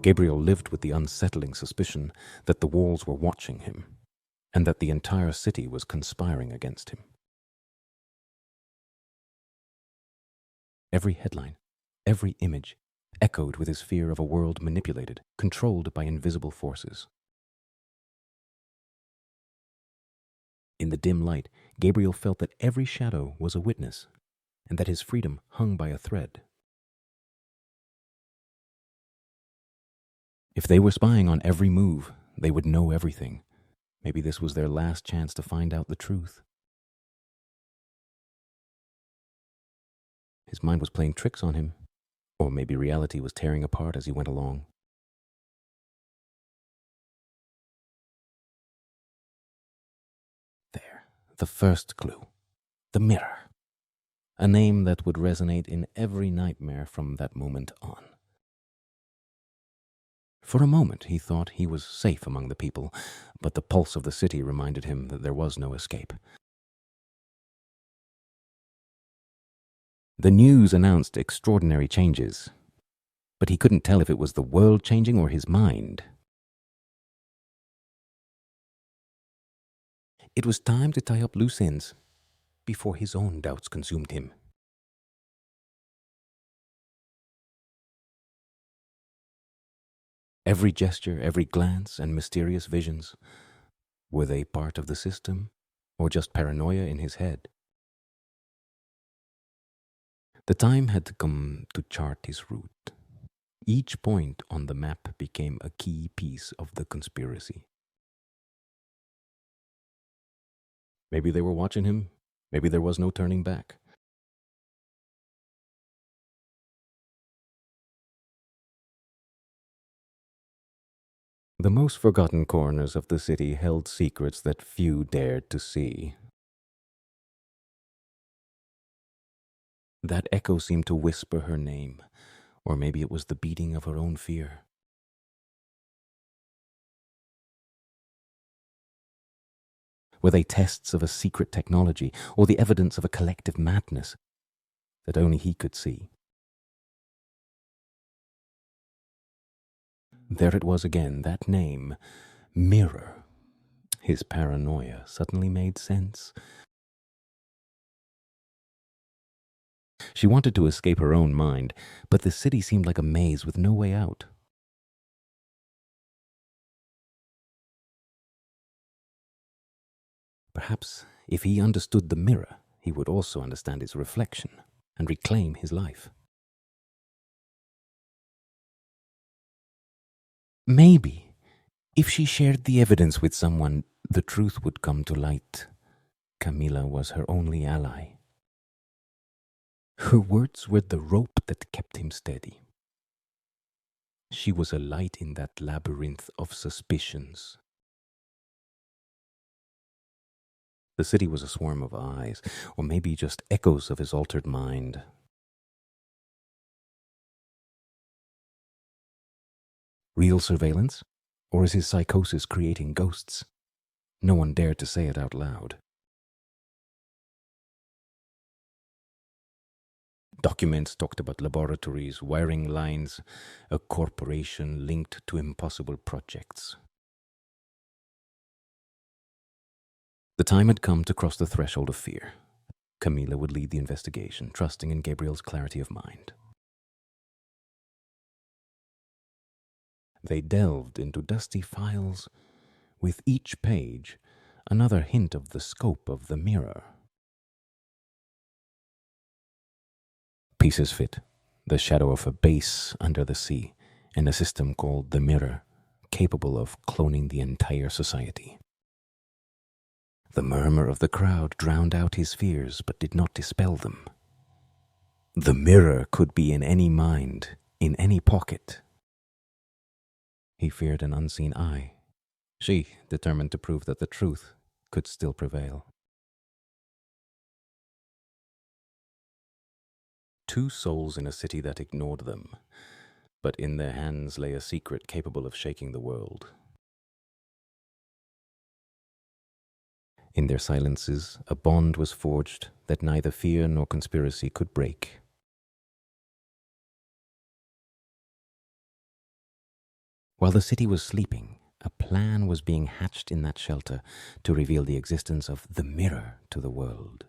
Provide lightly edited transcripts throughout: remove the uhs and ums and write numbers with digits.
Gabriel lived with the unsettling suspicion that the walls were watching him, and that the entire city was conspiring against him. Every headline, every image, echoed with his fear of a world manipulated, controlled by invisible forces. In the dim light, Gabriel felt that every shadow was a witness, and that his freedom hung by a thread. If they were spying on every move, they would know everything. Maybe this was their last chance to find out the truth. His mind was playing tricks on him, or maybe reality was tearing apart as he went along. There, the first clue. The mirror. A name that would resonate in every nightmare from that moment on. For a moment, he thought he was safe among the people, but the pulse of the city reminded him that there was no escape. The news announced extraordinary changes, but he couldn't tell if it was the world changing or his mind. It was time to tie up loose ends before his own doubts consumed him. Every gesture, every glance, and mysterious visions, were they part of the system or just paranoia in his head? The time had come to chart his route. Each point on the map became a key piece of the conspiracy. Maybe they were watching him. Maybe there was no turning back. The most forgotten corners of the city held secrets that few dared to see. That echo seemed to whisper her name, or maybe it was the beating of her own fear. Were they tests of a secret technology, or the evidence of a collective madness that only he could see? There it was again, that name, Mirror. His paranoia suddenly made sense. She wanted to escape her own mind, but the city seemed like a maze with no way out. Perhaps if he understood the mirror, he would also understand its reflection and reclaim his life. Maybe, if she shared the evidence with someone, the truth would come to light. Camila was her only ally. Her words were the rope that kept him steady. She was a light in that labyrinth of suspicions. The city was a swarm of eyes, or maybe just echoes of his altered mind. Real surveillance? Or is his psychosis creating ghosts? No one dared to say it out loud. Documents talked about laboratories, wiring lines, a corporation linked to impossible projects. The time had come to cross the threshold of fear. Camila would lead the investigation, trusting in Gabriel's clarity of mind. They delved into dusty files, with each page another hint of the scope of the mirror. Pieces fit, the shadow of a base under the sea, and a system called the Mirror, capable of cloning the entire society. The murmur of the crowd drowned out his fears, but did not dispel them. The mirror could be in any mind, in any pocket. He feared an unseen eye. She determined to prove that the truth could still prevail. Two souls in a city that ignored them, but in their hands lay a secret capable of shaking the world. In their silences, a bond was forged that neither fear nor conspiracy could break. While the city was sleeping, a plan was being hatched in that shelter to reveal the existence of the mirror to the world.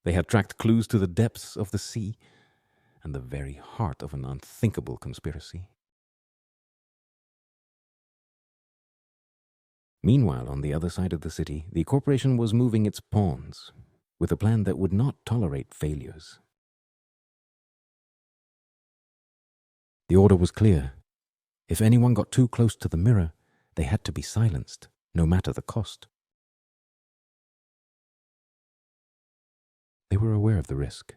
They had tracked clues to the depths of the sea and the very heart of an unthinkable conspiracy. Meanwhile, on the other side of the city, the corporation was moving its pawns with a plan that would not tolerate failures. The order was clear. If anyone got too close to the mirror, they had to be silenced, no matter the cost. They were aware of the risk,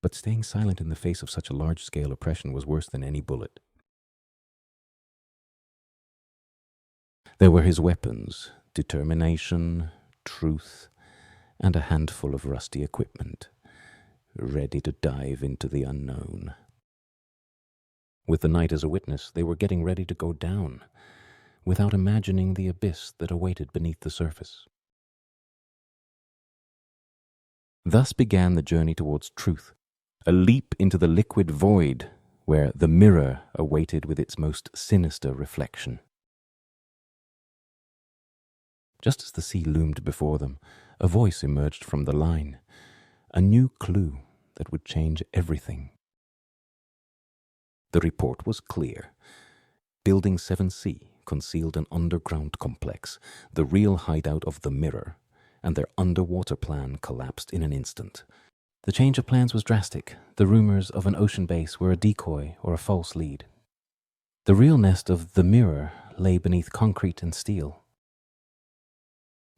but staying silent in the face of such a large-scale oppression was worse than any bullet. There were his weapons: determination, truth, and a handful of rusty equipment, ready to dive into the unknown. With the night as a witness, they were getting ready to go down, without imagining the abyss that awaited beneath the surface. Thus began the journey towards truth, a leap into the liquid void where the mirror awaited with its most sinister reflection. Just as the sea loomed before them, a voice emerged from the line, a new clue that would change everything. The report was clear. Building 7C concealed an underground complex, the real hideout of the mirror, and their underwater plan collapsed in an instant. The change of plans was drastic. The rumors of an ocean base were a decoy or a false lead. The real nest of the mirror lay beneath concrete and steel.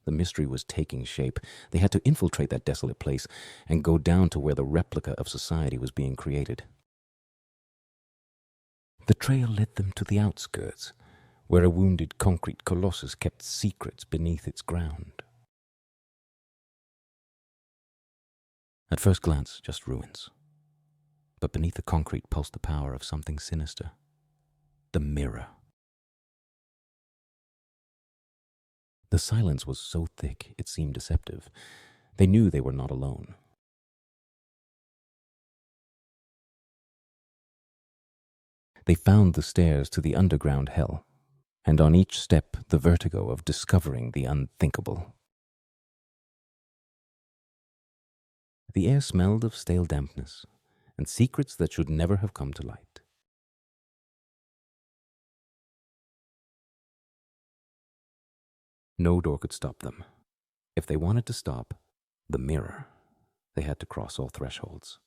The mystery was taking shape. They had to infiltrate that desolate place and go down to where the replica of society was being created. The trail led them to the outskirts, where a wounded concrete colossus kept secrets beneath its ground. At first glance, just ruins. But beneath the concrete pulsed the power of something sinister. The mirror. The silence was so thick it seemed deceptive. They knew they were not alone. They found the stairs to the underground hell, and on each step the vertigo of discovering the unthinkable. The air smelled of stale dampness and secrets that should never have come to light. No door could stop them. If they wanted to stop the mirror, they had to cross all thresholds.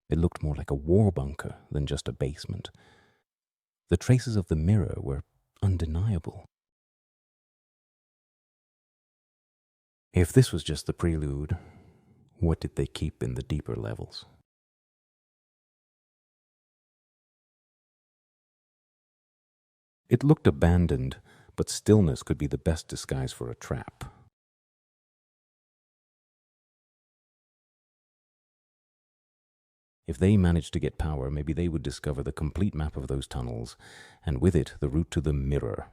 It looked more like a war bunker than just a basement. The traces of the mirror were undeniable. If this was just the prelude, what did they keep in the deeper levels? It looked abandoned, but stillness could be the best disguise for a trap. If they managed to get power, maybe they would discover the complete map of those tunnels, and with it, the route to the mirror.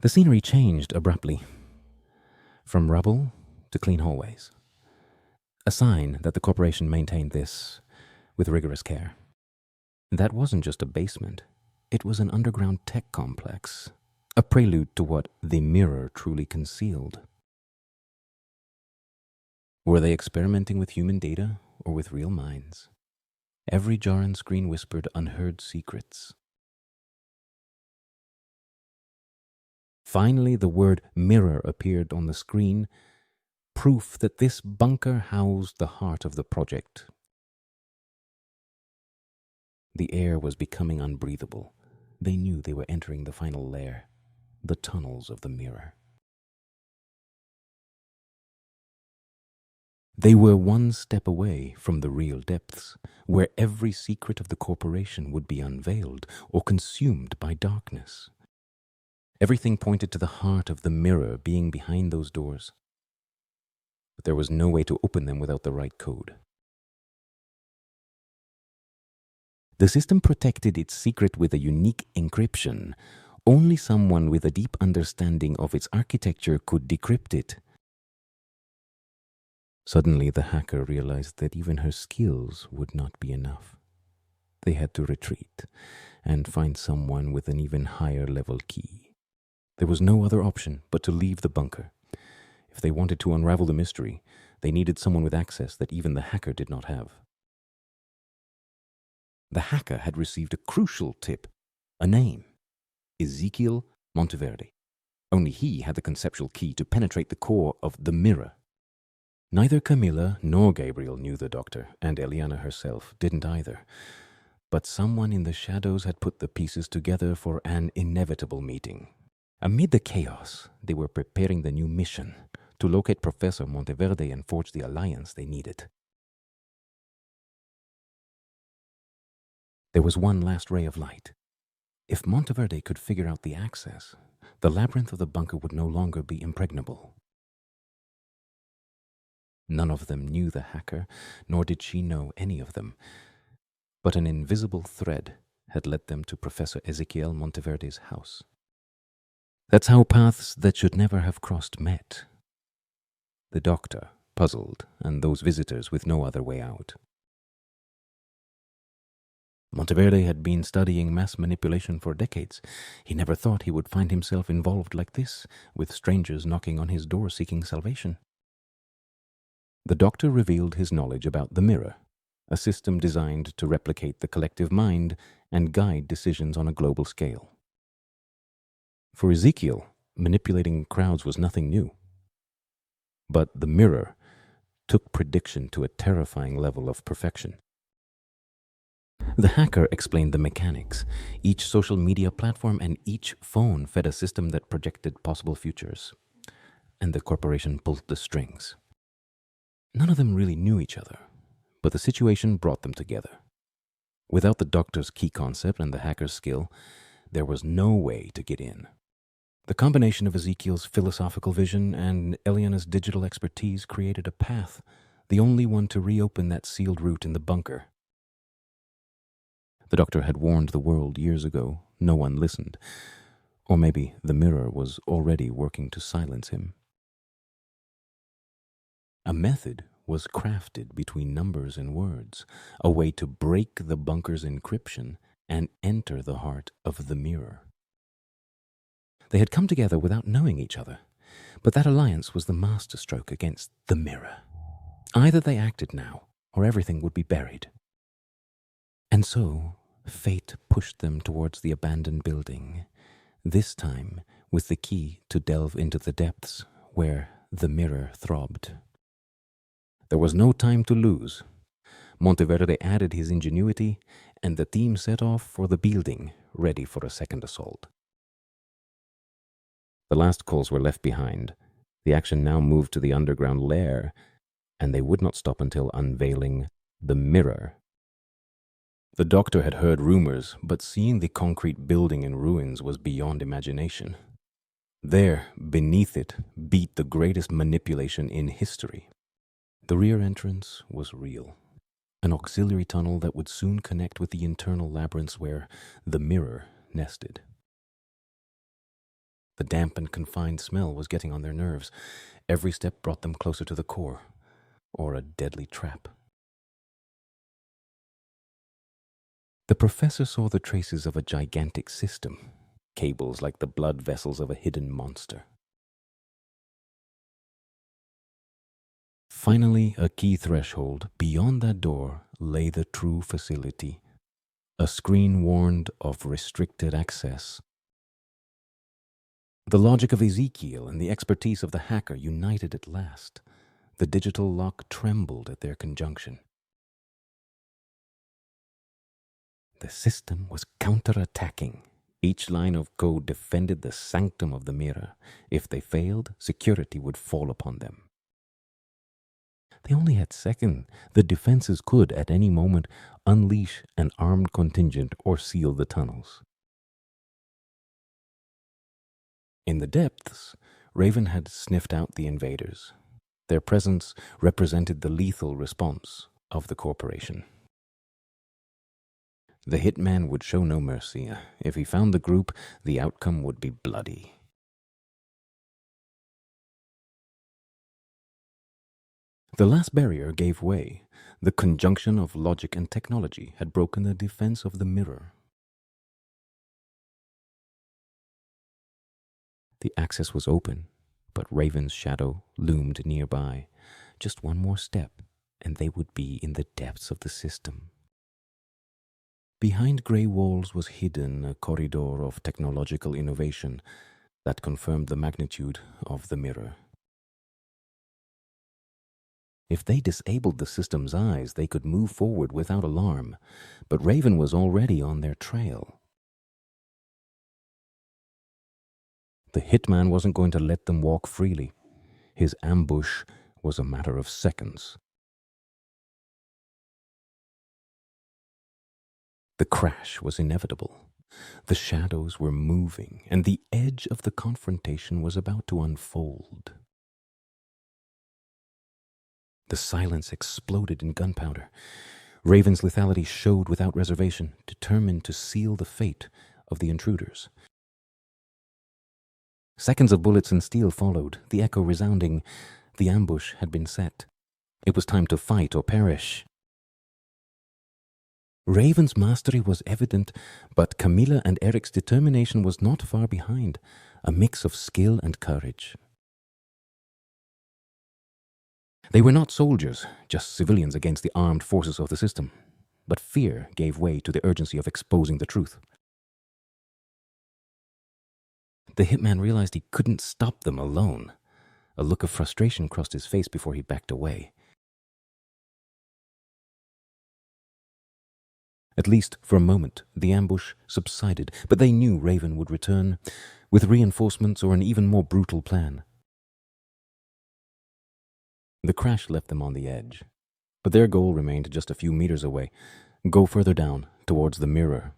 The scenery changed abruptly, from rubble to clean hallways. A sign that the corporation maintained this with rigorous care. That wasn't just a basement. It was an underground tech complex, a prelude to what the mirror truly concealed. Were they experimenting with human data or with real minds? Every jar and screen whispered unheard secrets. Finally, the word mirror appeared on the screen, proof that this bunker housed the heart of the project. The air was becoming unbreathable. They knew they were entering the final lair, the tunnels of the mirror. They were one step away from the real depths, where every secret of the corporation would be unveiled or consumed by darkness. Everything pointed to the heart of the mirror being behind those doors. But there was no way to open them without the right code. The system protected its secret with a unique encryption. Only someone with a deep understanding of its architecture could decrypt it. Suddenly, the hacker realized that even her skills would not be enough. They had to retreat and find someone with an even higher level key. There was no other option but to leave the bunker. If they wanted to unravel the mystery, they needed someone with access that even the hacker did not have. The hacker had received a crucial tip, a name, Ezekiel Monteverde. Only he had the conceptual key to penetrate the core of the mirror. Neither Camilla nor Gabriel knew the doctor, and Eliana herself didn't either. But someone in the shadows had put the pieces together for an inevitable meeting. Amid the chaos, they were preparing the new mission to locate Professor Monteverde and forge the alliance they needed. There was one last ray of light. If Monteverde could figure out the access, the labyrinth of the bunker would no longer be impregnable. None of them knew the hacker, nor did she know any of them. But an invisible thread had led them to Professor Ezekiel Monteverde's house. That's how paths that should never have crossed met. The doctor, puzzled, and those visitors with no other way out. Monteverde had been studying mass manipulation for decades. He never thought he would find himself involved like this, with strangers knocking on his door seeking salvation. The doctor revealed his knowledge about the mirror, a system designed to replicate the collective mind and guide decisions on a global scale. For Ezekiel, manipulating crowds was nothing new. But the mirror took prediction to a terrifying level of perfection. The hacker explained the mechanics. Each social media platform and each phone fed a system that projected possible futures. And the corporation pulled the strings. None of them really knew each other, but the situation brought them together. Without the doctor's key concept and the hacker's skill, there was no way to get in. The combination of Ezekiel's philosophical vision and Eliana's digital expertise created a path, the only one to reopen that sealed route in the bunker. The doctor had warned the world years ago. No one listened. Or maybe the mirror was already working to silence him. A method was crafted between numbers and words, a way to break the bunker's encryption and enter the heart of the mirror. They had come together without knowing each other, but that alliance was the masterstroke against the mirror. Either they acted now, or everything would be buried. And so, fate pushed them towards the abandoned building, this time with the key to delve into the depths where the mirror throbbed. There was no time to lose. Monteverde added his ingenuity, and the team set off for the building, ready for a second assault. The last calls were left behind. The action now moved to the underground lair, and they would not stop until unveiling the mirror. The doctor had heard rumors, but seeing the concrete building in ruins was beyond imagination. There, beneath it, beat the greatest manipulation in history. The rear entrance was real, an auxiliary tunnel that would soon connect with the internal labyrinths where the mirror nested. The damp and confined smell was getting on their nerves. Every step brought them closer to the core, or a deadly trap. The professor saw the traces of a gigantic system, cables like the blood vessels of a hidden monster. Finally, a key threshold, beyond that door lay the true facility. A screen warned of restricted access. The logic of Ezekiel and the expertise of the hacker united at last. The digital lock trembled at their conjunction. The system was counterattacking. Each line of code defended the sanctum of the mirror. If they failed, security would fall upon them. They only had seconds. The defenses could, at any moment, unleash an armed contingent or seal the tunnels. In the depths, Raven had sniffed out the invaders. Their presence represented the lethal response of the corporation. The hitman would show no mercy. If he found the group, the outcome would be bloody. The last barrier gave way. The conjunction of logic and technology had broken the defense of the mirror. The access was open, but Raven's shadow loomed nearby. Just one more step, and they would be in the depths of the system. Behind grey walls was hidden a corridor of technological innovation that confirmed the magnitude of the mirror. If they disabled the system's eyes, they could move forward without alarm, but Raven was already on their trail. The hitman wasn't going to let them walk freely. His ambush was a matter of seconds. The crash was inevitable. The shadows were moving, and the edge of the confrontation was about to unfold. The silence exploded in gunpowder. Raven's lethality showed without reservation, determined to seal the fate of the intruders. Seconds of bullets and steel followed, the echo resounding. The ambush had been set. It was time to fight or perish. Raven's mastery was evident, but Camilla and Eric's determination was not far behind, a mix of skill and courage. They were not soldiers, just civilians against the armed forces of the system, but fear gave way to the urgency of exposing the truth. The hitman realized he couldn't stop them alone. A look of frustration crossed his face before he backed away. At least for a moment, the ambush subsided, but they knew Raven would return with reinforcements or an even more brutal plan. The crash left them on the edge, but their goal remained just a few meters away. Go further down, towards the mirror.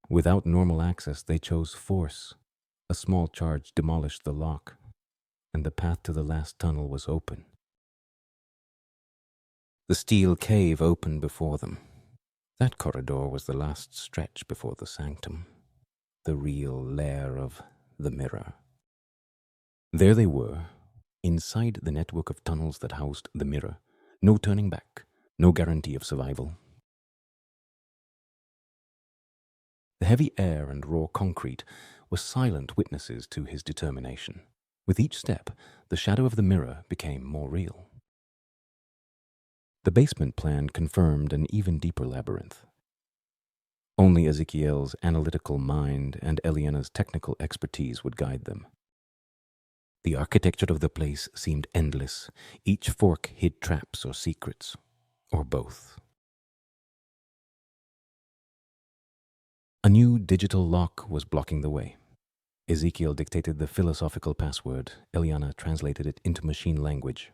Without normal access, they chose force. A small charge demolished the lock, and the path to the last tunnel was open. The steel cave opened before them. That corridor was the last stretch before the sanctum, the real lair of the mirror. There they were, inside the network of tunnels that housed the mirror. No turning back, no guarantee of survival. The heavy air and raw concrete were silent witnesses to his determination. With each step, the shadow of the mirror became more real. The basement plan confirmed an even deeper labyrinth. Only Ezekiel's analytical mind and Eliana's technical expertise would guide them. The architecture of the place seemed endless. Each fork hid traps or secrets, or both. A new digital lock was blocking the way. Ezekiel dictated the philosophical password. Eliana translated it into machine language.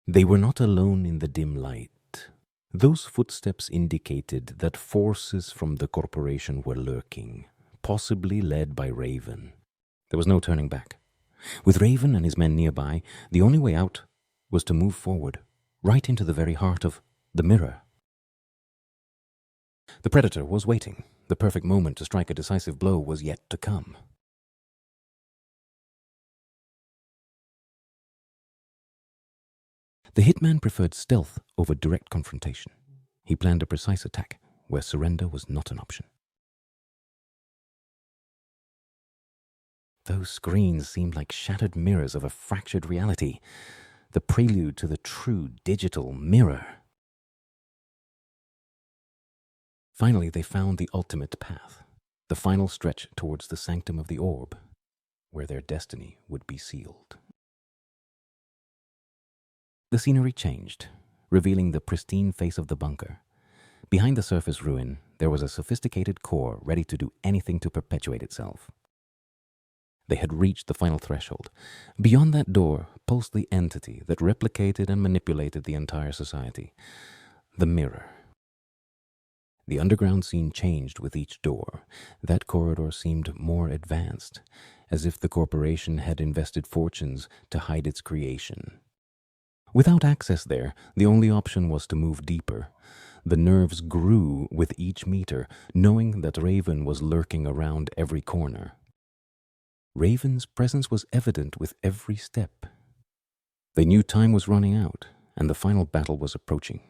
They were not alone in the dim light. Those footsteps indicated that forces from the corporation were lurking, possibly led by Raven. There was no turning back. With Raven and his men nearby, the only way out was to move forward, right into the very heart of the mirror. The predator was waiting. The perfect moment to strike a decisive blow was yet to come. The hitman preferred stealth over direct confrontation. He planned a precise attack where surrender was not an option. Those screens seemed like shattered mirrors of a fractured reality, the prelude to the true digital mirror. Finally, they found the ultimate path, the final stretch towards the sanctum of the orb, where their destiny would be sealed. The scenery changed, revealing the pristine face of the bunker. Behind the surface ruin, there was a sophisticated core ready to do anything to perpetuate itself. They had reached the final threshold. Beyond that door pulsed the entity that replicated and manipulated the entire society, the mirror. The underground scene changed with each door. That corridor seemed more advanced, as if the corporation had invested fortunes to hide its creation. Without access there, the only option was to move deeper. The nerves grew with each meter, knowing that Raven was lurking around every corner. Raven's presence was evident with every step. They knew time was running out, and the final battle was approaching.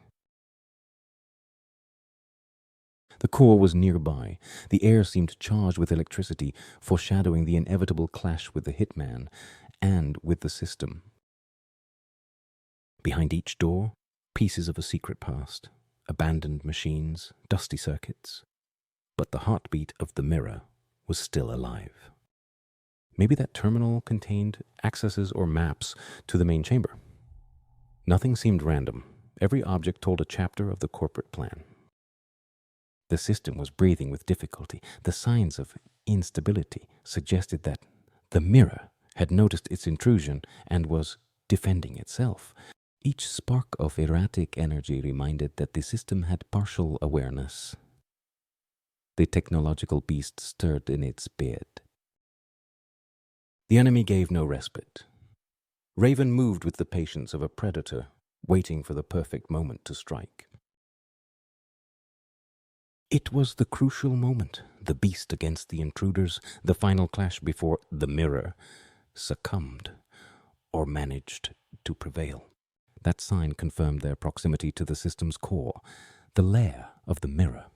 The core was nearby. The air seemed charged with electricity, foreshadowing the inevitable clash with the hitman and with the system. Behind each door, pieces of a secret past, abandoned machines, dusty circuits. But the heartbeat of the mirror was still alive. Maybe that terminal contained accesses or maps to the main chamber. Nothing seemed random. Every object told a chapter of the corporate plan. The system was breathing with difficulty. The signs of instability suggested that the mirror had noticed its intrusion and was defending itself. Each spark of erratic energy reminded that the system had partial awareness. The technological beast stirred in its bed. The enemy gave no respite. Raven moved with the patience of a predator, waiting for the perfect moment to strike. It was the crucial moment, the beast against the intruders, the final clash before the mirror succumbed or managed to prevail. That sign confirmed their proximity to the system's core, the lair of the mirror.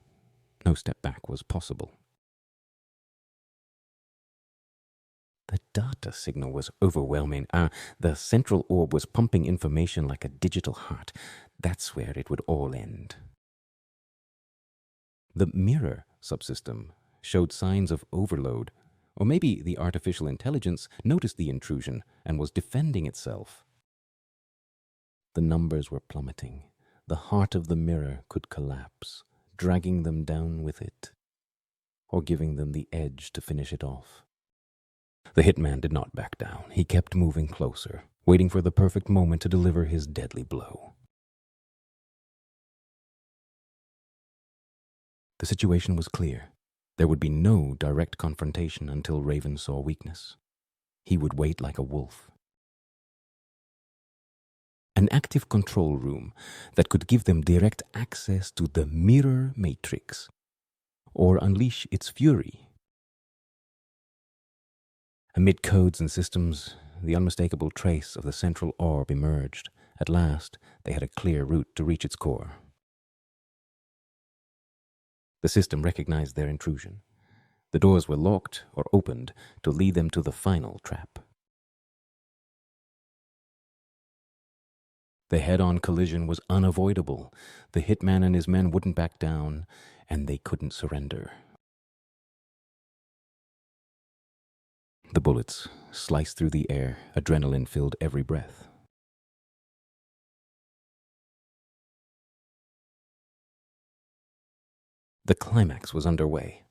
No step back was possible. The data signal was overwhelming. The central orb was pumping information like a digital heart. That's where it would all end. The mirror subsystem showed signs of overload, or maybe the artificial intelligence noticed the intrusion and was defending itself. The numbers were plummeting. The heart of the mirror could collapse, dragging them down with it, or giving them the edge to finish it off. The hitman did not back down. He kept moving closer, waiting for the perfect moment to deliver his deadly blow. The situation was clear. There would be no direct confrontation until Raven saw weakness. He would wait like a wolf. An active control room that could give them direct access to the mirror matrix, or unleash its fury. Amid codes and systems, the unmistakable trace of the central orb emerged. At last, they had a clear route to reach its core. The system recognized their intrusion. The doors were locked or opened to lead them to the final trap. The head-on collision was unavoidable. The hitman and his men wouldn't back down, and they couldn't surrender. The bullets sliced through the air. Adrenaline filled every breath. The climax was underway.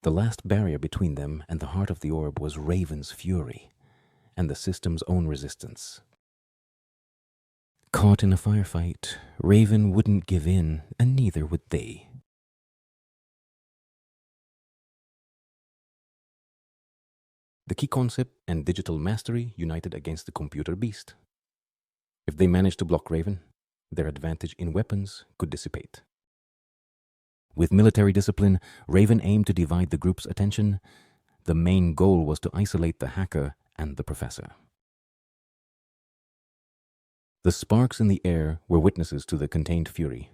The last barrier between them and the heart of the orb was Raven's fury and the system's own resistance. Caught in a firefight, Raven wouldn't give in, and neither would they. The key concept and digital mastery united against the computer beast. If they managed to block Raven, their advantage in weapons could dissipate. With military discipline, Raven aimed to divide the group's attention. The main goal was to isolate the hacker and the professor. The sparks in the air were witnesses to the contained fury.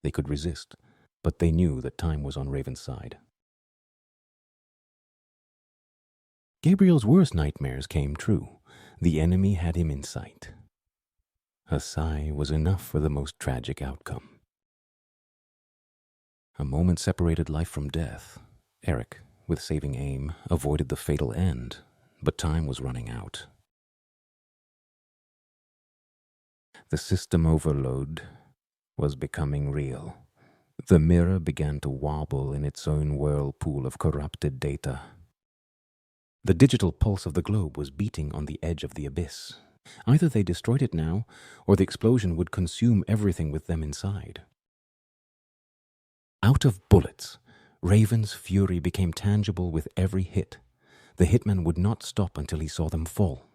They could resist, but they knew that time was on Raven's side. Gabriel's worst nightmares came true. The enemy had him in sight. A sigh was enough for the most tragic outcome. A moment separated life from death. Eric, with saving aim, avoided the fatal end, but time was running out. The system overload was becoming real. The mirror began to wobble in its own whirlpool of corrupted data. The digital pulse of the globe was beating on the edge of the abyss. Either they destroyed it now, or the explosion would consume everything with them inside. Out of bullets, Raven's fury became tangible with every hit. The hitman would not stop until he saw them fall.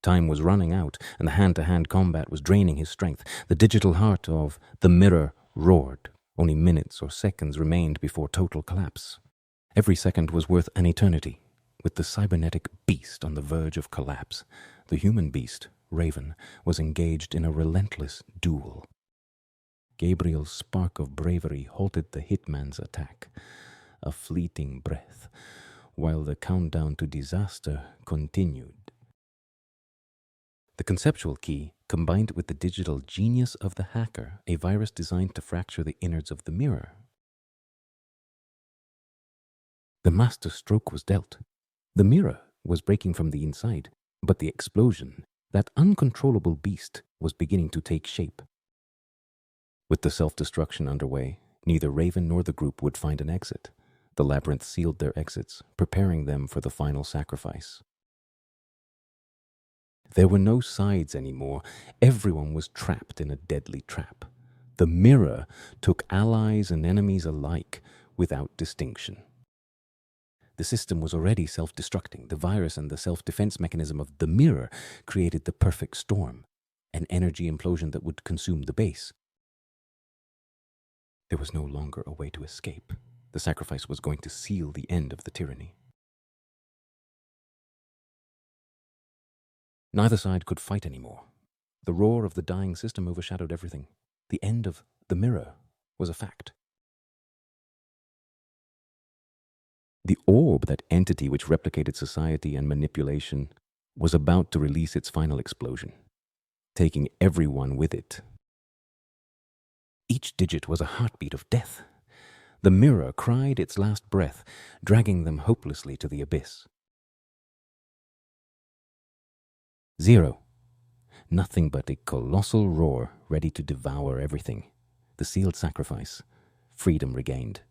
Time was running out, and the hand-to-hand combat was draining his strength. The digital heart of the mirror roared. Only minutes or seconds remained before total collapse. Every second was worth an eternity. With the cybernetic beast on the verge of collapse, the human beast, Raven, was engaged in a relentless duel. Gabriel's spark of bravery halted the hitman's attack, a fleeting breath, while the countdown to disaster continued. The conceptual key, combined with the digital genius of the hacker, a virus designed to fracture the innards of the mirror. The master stroke was dealt. The mirror was breaking from the inside, but the explosion, that uncontrollable beast, was beginning to take shape. With the self-destruction underway, neither Raven nor the group would find an exit. The labyrinth sealed their exits, preparing them for the final sacrifice. There were no sides anymore. Everyone was trapped in a deadly trap. The mirror took allies and enemies alike without distinction. The system was already self-destructing. The virus and the self-defense mechanism of the mirror created the perfect storm, an energy implosion that would consume the base. There was no longer a way to escape. The sacrifice was going to seal the end of the tyranny. Neither side could fight anymore. The roar of the dying system overshadowed everything. The end of the mirror was a fact. The orb, that entity which replicated society and manipulation, was about to release its final explosion, taking everyone with it. Each digit was a heartbeat of death. The mirror cried its last breath, dragging them hopelessly to the abyss. 0. Nothing but a colossal roar ready to devour everything. The sealed sacrifice. Freedom regained.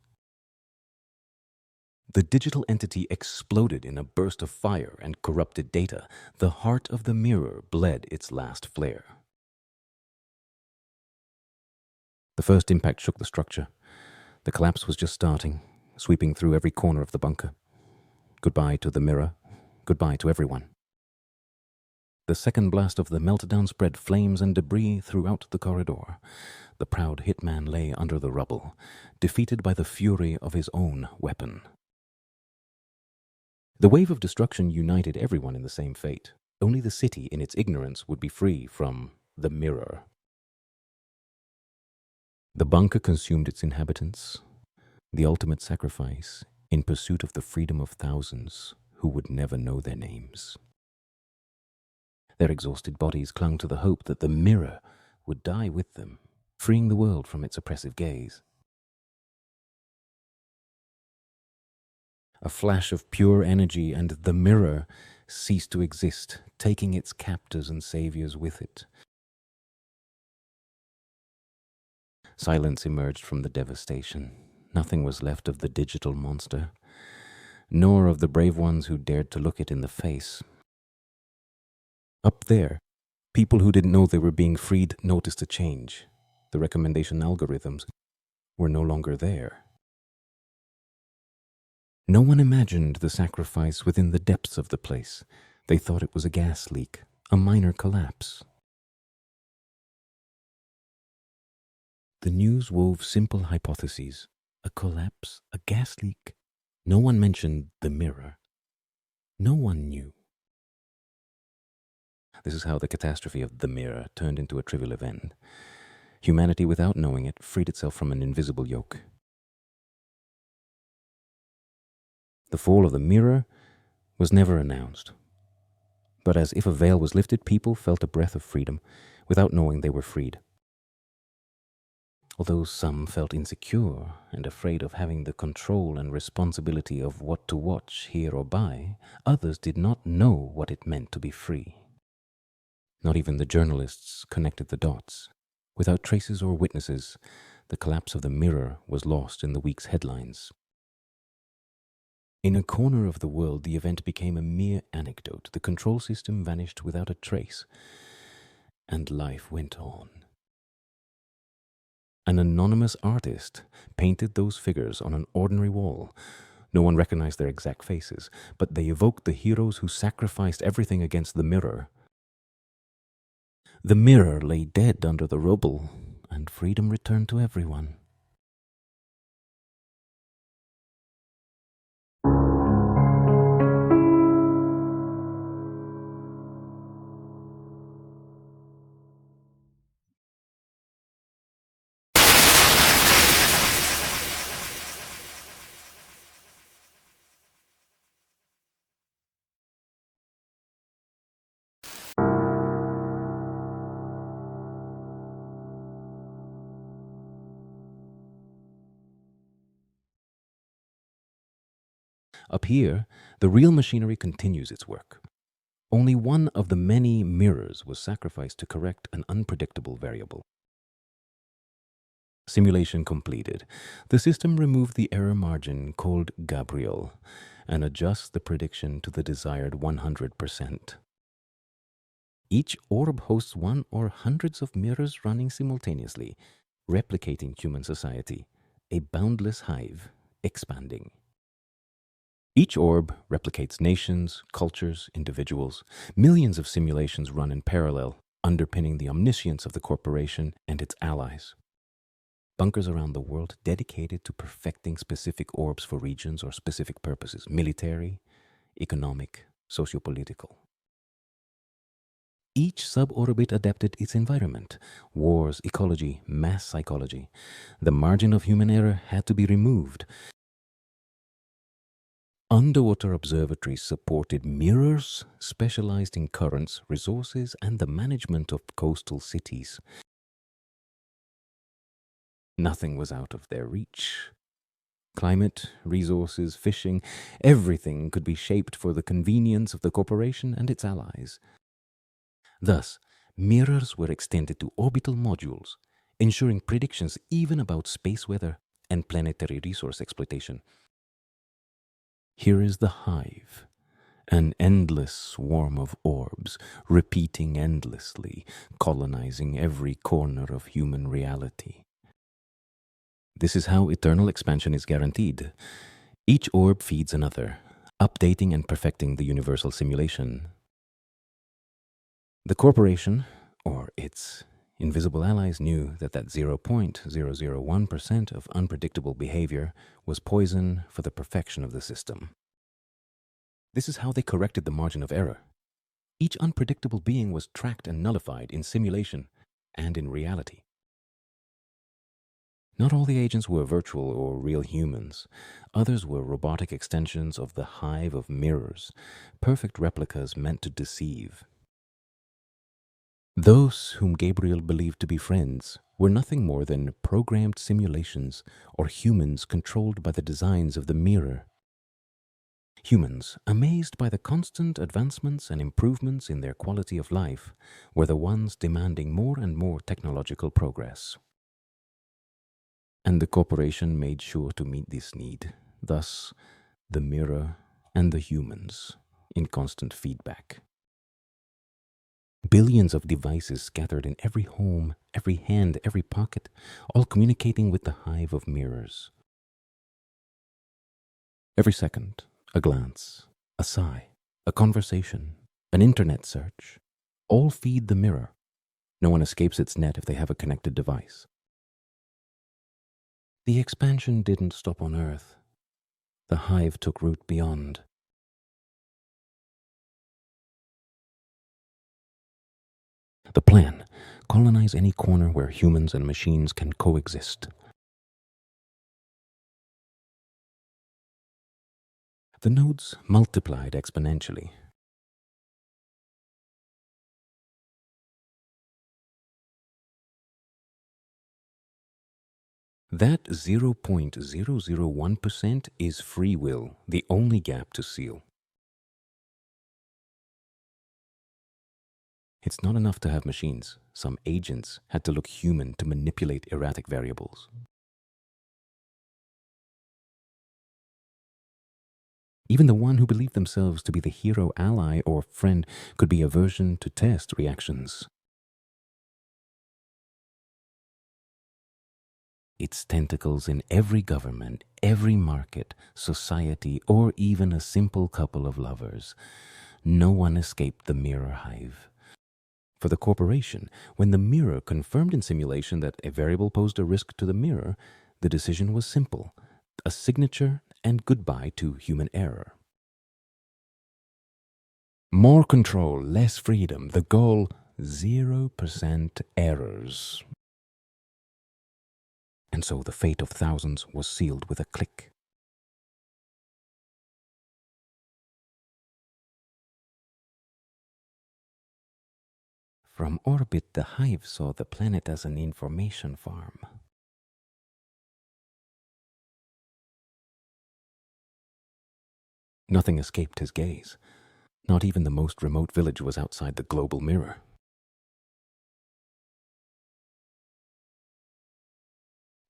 The digital entity exploded in a burst of fire and corrupted data. The heart of the mirror bled its last flare. The first impact shook the structure. The collapse was just starting, sweeping through every corner of the bunker. Goodbye to the mirror. Goodbye to everyone. The second blast of the meltdown spread flames and debris throughout the corridor. The proud hitman lay under the rubble, defeated by the fury of his own weapon. The wave of destruction united everyone in the same fate. Only the city, in its ignorance, would be free from the mirror. The bunker consumed its inhabitants, the ultimate sacrifice in pursuit of the freedom of thousands who would never know their names. Their exhausted bodies clung to the hope that the mirror would die with them, freeing the world from its oppressive gaze. A flash of pure energy, and the mirror ceased to exist, taking its captors and saviors with it. Silence emerged from the devastation. Nothing was left of the digital monster, nor of the brave ones who dared to look it in the face. Up there, people who didn't know they were being freed noticed a change. The recommendation algorithms were no longer there. No one imagined the sacrifice within the depths of the place. They thought it was a gas leak, a minor collapse. The news wove simple hypotheses. A collapse, a gas leak. No one mentioned the mirror. No one knew. This is how the catastrophe of the mirror turned into a trivial event. Humanity, without knowing it, freed itself from an invisible yoke. The fall of the mirror was never announced. But as if a veil was lifted, people felt a breath of freedom without knowing they were freed. Although some felt insecure and afraid of having the control and responsibility of what to watch, hear, or buy, others did not know what it meant to be free. Not even the journalists connected the dots. Without traces or witnesses, the collapse of the mirror was lost in the week's headlines. In a corner of the world, the event became a mere anecdote. The control system vanished without a trace, and life went on. An anonymous artist painted those figures on an ordinary wall. No one recognized their exact faces, but they evoked the heroes who sacrificed everything against the mirror. The mirror lay dead under the rubble, and freedom returned to everyone. Up here, the real machinery continues its work. Only one of the many mirrors was sacrificed to correct an unpredictable variable. Simulation completed. The system removed the error margin called Gabriel and adjusts the prediction to the desired 100%. Each orb hosts one or hundreds of mirrors running simultaneously, replicating human society, a boundless hive, expanding. Each orb replicates nations, cultures, individuals. Millions of simulations run in parallel, underpinning the omniscience of the corporation and its allies. Bunkers around the world dedicated to perfecting specific orbs for regions or specific purposes, military, economic, sociopolitical. Each suborbit adapted its environment, wars, ecology, mass psychology. The margin of human error had to be removed. Underwater observatories supported mirrors specialized in currents, resources, and the management of coastal cities. Nothing was out of their reach. Climate, resources, fishing, everything could be shaped for the convenience of the corporation and its allies. Thus, mirrors were extended to orbital modules, ensuring predictions even about space weather and planetary resource exploitation. Here is the hive, an endless swarm of orbs, repeating endlessly, colonizing every corner of human reality. This is how eternal expansion is guaranteed. Each orb feeds another, updating and perfecting the universal simulation. The corporation, or its invisible allies, knew that 0.001% of unpredictable behavior was poison for the perfection of the system. This is how they corrected the margin of error. Each unpredictable being was tracked and nullified in simulation and in reality. Not all the agents were virtual or real humans. Others were robotic extensions of the hive of mirrors, perfect replicas meant to deceive. Those whom Gabriel believed to be friends were nothing more than programmed simulations or humans controlled by the designs of the mirror. Humans, amazed by the constant advancements and improvements in their quality of life, were the ones demanding more and more technological progress. And the corporation made sure to meet this need, thus the mirror and the humans in constant feedback. Billions of devices scattered in every home, every hand, every pocket, all communicating with the hive of mirrors. Every second, a glance, a sigh, a conversation, an internet search, all feed the mirror. No one escapes its net if they have a connected device. The expansion didn't stop on Earth. The hive took root beyond. The plan: colonize any corner where humans and machines can coexist. The nodes multiplied exponentially. That 0.001% is free will, the only gap to seal. It's not enough to have machines. Some agents had to look human to manipulate erratic variables. Even the one who believed themselves to be the hero, ally, or friend could be a version to test reactions. Its tentacles in every government, every market, society, or even a simple couple of lovers. No one escaped the mirror hive. For the corporation, when the mirror confirmed in simulation that a variable posed a risk to the mirror, the decision was simple: a signature and goodbye to human error. More control, less freedom. The goal: 0% errors. And so the fate of thousands was sealed with a click. From orbit, the hive saw the planet as an information farm. Nothing escaped his gaze. Not even the most remote village was outside the global mirror.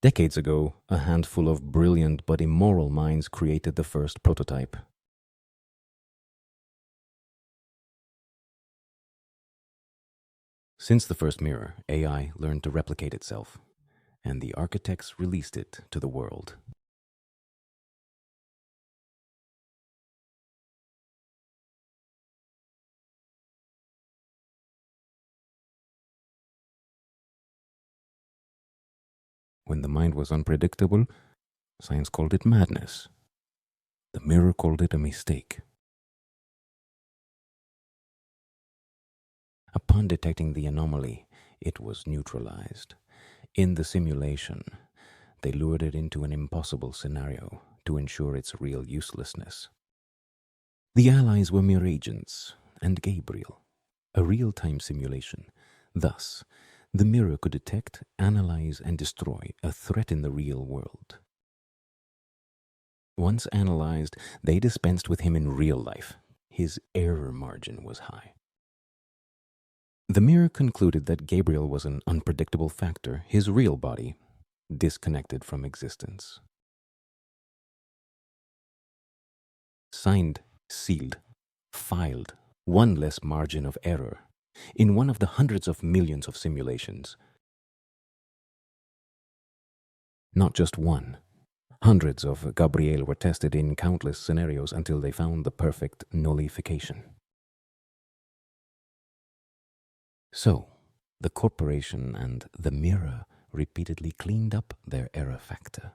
Decades ago, a handful of brilliant but immoral minds created the first prototype. Since the first mirror, AI learned to replicate itself, and the architects released it to the world. When the mind was unpredictable, science called it madness. The mirror called it a mistake. Upon detecting the anomaly, it was neutralized. In the simulation, they lured it into an impossible scenario to ensure its real uselessness. The allies were mere agents, and Gabriel, a real-time simulation. Thus, the mirror could detect, analyze, and destroy a threat in the real world. Once analyzed, they dispensed with him in real life. His error margin was high. The mirror concluded that Gabriel was an unpredictable factor, his real body disconnected from existence. Signed, sealed, filed, one less margin of error in one of the hundreds of millions of simulations. Not just one. Hundreds of Gabriel were tested in countless scenarios until they found the perfect nullification. So, the corporation and the mirror repeatedly cleaned up their error factor.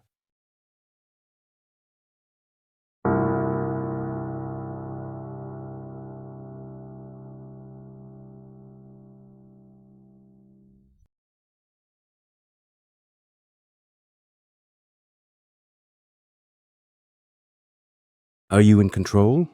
Are you in control?